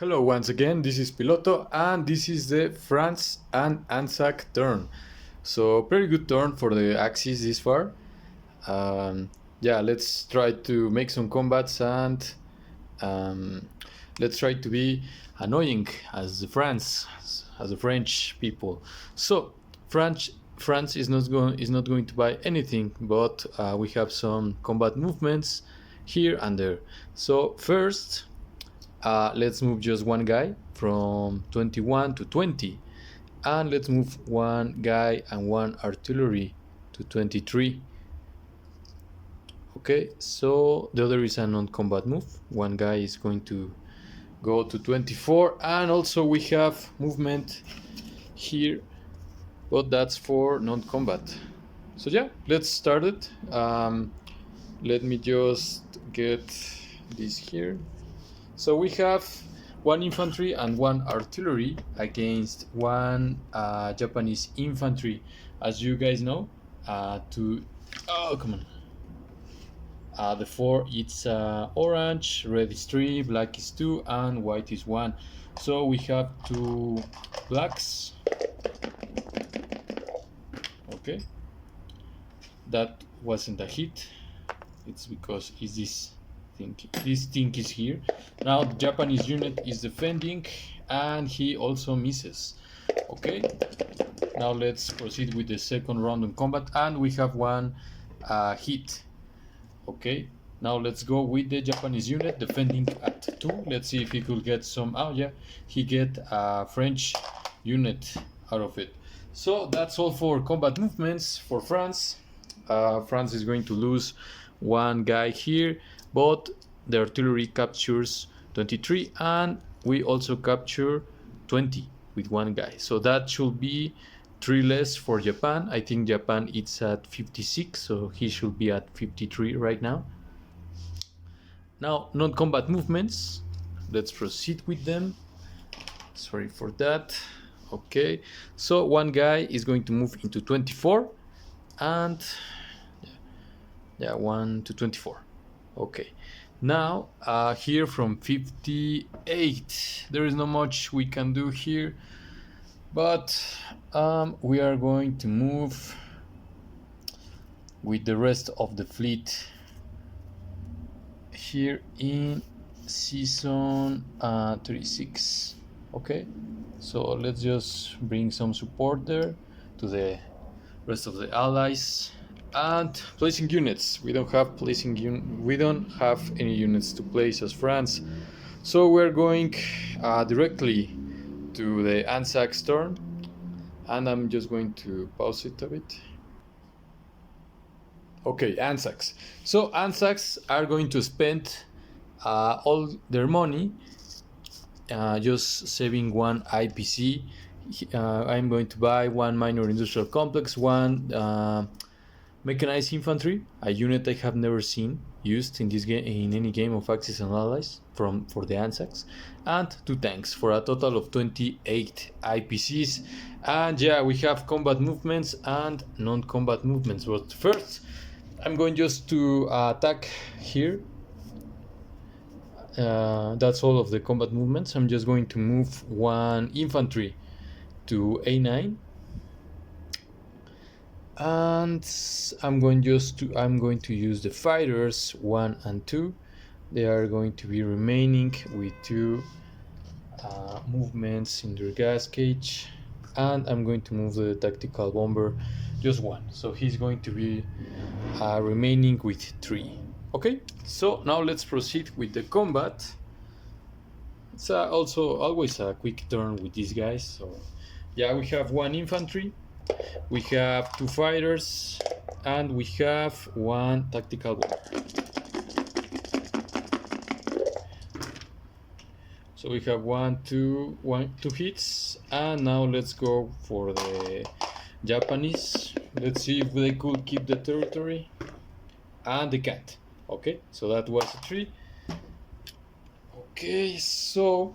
Hello once again, this is Piloto and this is the France and Anzac turn. So pretty good turn for the Axis this far. Yeah, let's try to make some combats and let's try to be annoying as the French people. So France is not going to buy anything, but we have some combat movements here and there. So first, let's move just one guy from 21 to 20, and let's move one guy and one artillery to 23. Okay, so the other is a non-combat move. One guy is going to go to 24, and also we have movement here, but that's for non-combat. So yeah, let's start it. Let me just get this here. So we have one infantry and one artillery against one Japanese infantry. As you guys know, the 4, it's orange, red is 3, black is 2, and white is 1. So we have 2 blacks. Okay, that wasn't a hit. It's because this thing is here. Now the Japanese unit is defending and he also misses. Okay, now let's proceed with the second round of combat, and we have one hit. Okay, now let's go with the Japanese unit defending at 2. Let's see if he could get some. Oh yeah, he get a French unit out of it. So that's all for combat movements for France. France is going to lose one guy here, but the artillery captures 23 and we also capture 20 with one guy. So that should be 3 less for Japan. I think Japan is at 56, so he should be at 53 right now. Now, non-combat movements. Let's proceed with them. Sorry for that. Okay, so one guy is going to move into 24 and 1 to 24. Okay, now here from 58, there is not much we can do here, but we are going to move with the rest of the fleet here in season 36. Okay, so let's just bring some support there to the rest of the allies. And placing units, we don't have any units to place as France, so we're going directly to the Anzac turn, and I'm just going to pause it a bit. Okay, Anzacs. So Anzacs are going to spend all their money just saving one IPC. I'm going to buy one minor industrial complex, one mechanized infantry, a unit I have never seen used in this game, in any game of Axis and Allies for the Anzacs, and 2 tanks for a total of 28 IPCs. And yeah, we have combat movements and non-combat movements. But first, I'm going just to attack here. That's all of the combat movements. I'm just going to move one infantry to A9. And I'm going to use the fighters 1 and 2. They are going to be remaining with 2 movements in their gas cage, and I'm going to move the tactical bomber just 1, so he's going to be remaining with 3. Okay, so now let's proceed with the combat. It's also always a quick turn with these guys. So yeah, we have 1 infantry, we have 2 fighters, and we have 1 tactical bomber. So we have 2 hits, and now let's go for the Japanese. Let's see if they could keep the territory, and they can't. Okay, so that was a 3. Okay, so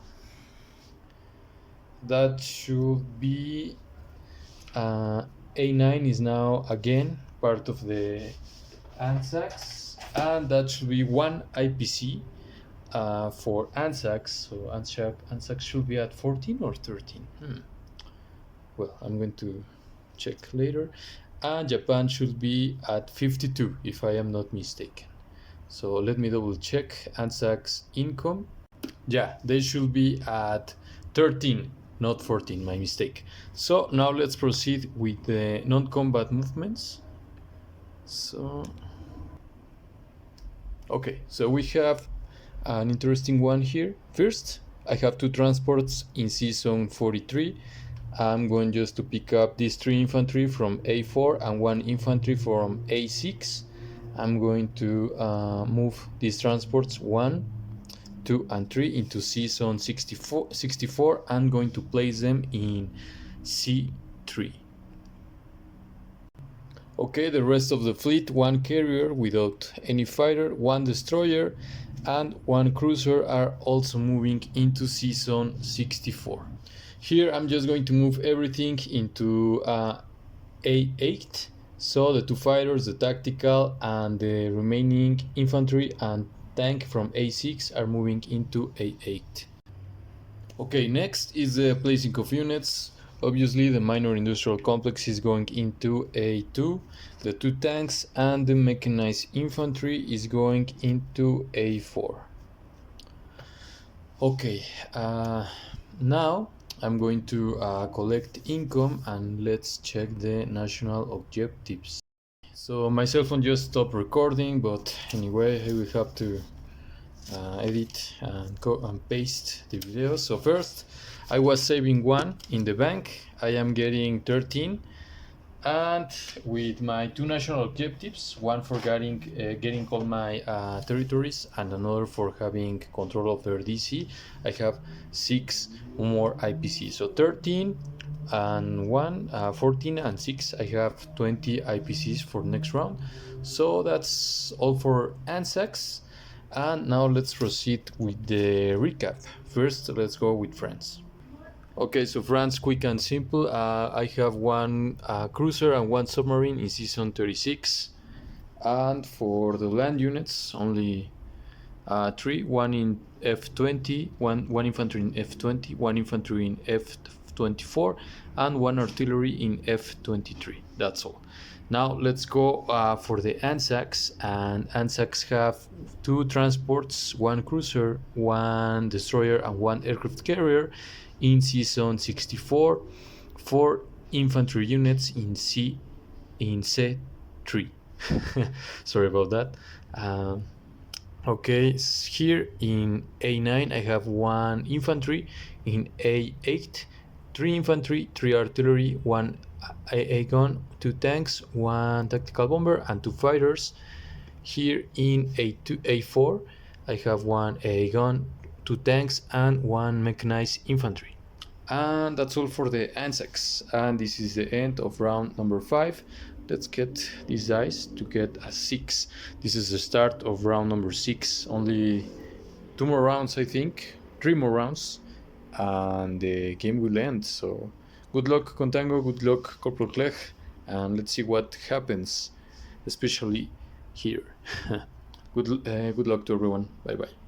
that should be A9 is now again part of the Anzacs, and that should be 1 IPC for Anzac, so Anzac should be at 14 or 13. Well, I'm going to check later. And Japan should be at 52 if I am not mistaken. So let me double check Anzac's income. Yeah, they should be at 13, not 14, my mistake. So now let's proceed with the non-combat movements. So okay, so we have an interesting one here. First, I have two transports in Season 43. I'm going just to pick up these 3 infantry from A4 and 1 infantry from A6. I'm going to move these transports 1, 2, and 3 into Season 64. I'm going to place them in C3. Okay, the rest of the fleet, 1 carrier without any fighter, 1 destroyer, and 1 cruiser are also moving into Season 64. Here I'm just going to move everything into A8. So the 2 fighters, the tactical, and the remaining infantry and tank from A6 are moving into A8. Okay, next is the placing of units. Obviously the minor industrial complex is going into A2, the 2 tanks and the mechanized infantry is going into A4. Okay, now I'm going to collect income and let's check the national objectives. So my cell phone just stopped recording, but anyway I will have to edit and paste the video. So first I was saving 1 in the bank. I am getting 13, and with my 2 national objectives, one for getting all my territories and another for having control of their DC, I have 6 more IPC. So 13 and 1, 14 and 6, I have 20 IPCs for next round. So that's all for Anzacs. And now let's proceed with the recap. First, let's go with France. Okay, so France, quick and simple. I have 1 cruiser and 1 submarine in Season 36. And for the land units, only 3, 1 in F20, one infantry in F20, 1 infantry in F24, and 1 artillery in F23. That's all. Now let's go for the Anzacs, and Anzacs have 2 transports, 1 cruiser, 1 destroyer, and 1 aircraft carrier in Season 64, 4 infantry units in C3. Sorry about that. Okay, here in A9 I have 1 infantry, in A8 3 infantry, 3 artillery, 1 AA gun, 2 tanks, 1 tactical bomber, and 2 fighters. Here in A4 I have 1 AA gun, 2 tanks, and 1 mechanized infantry. And that's all for the Anzacs, and this is the end of round number 5. Let's get these dice to get a 6. This is the start of round number 6. Only 2 more rounds, I think, 3 more rounds, and the game will end. So good luck, Contango, good luck, Corporal Clegg, and let's see what happens, especially here. Good luck to everyone. Bye bye.